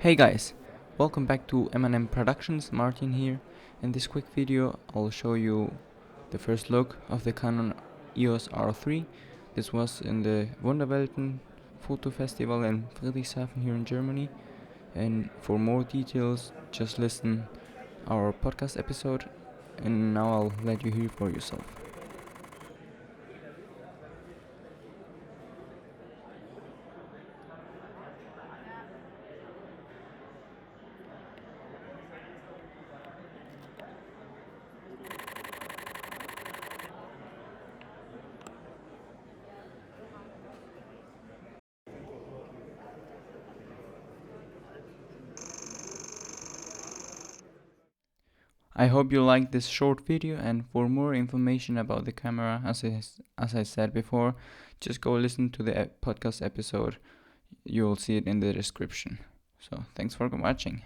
Hey guys, welcome back to M&M Productions. Martin here. In this quick video I'll show you the first look of the Canon Eos R3. This was in the Wunderwelten Photo Festival in Friedrichshafen here in Germany. And for more details just listen our podcast episode, and now I'll let you hear for yourself. I hope you liked this short video, and for more information about the camera, as I said before, just go listen to the podcast episode. You'll see it in the description. So thanks for watching.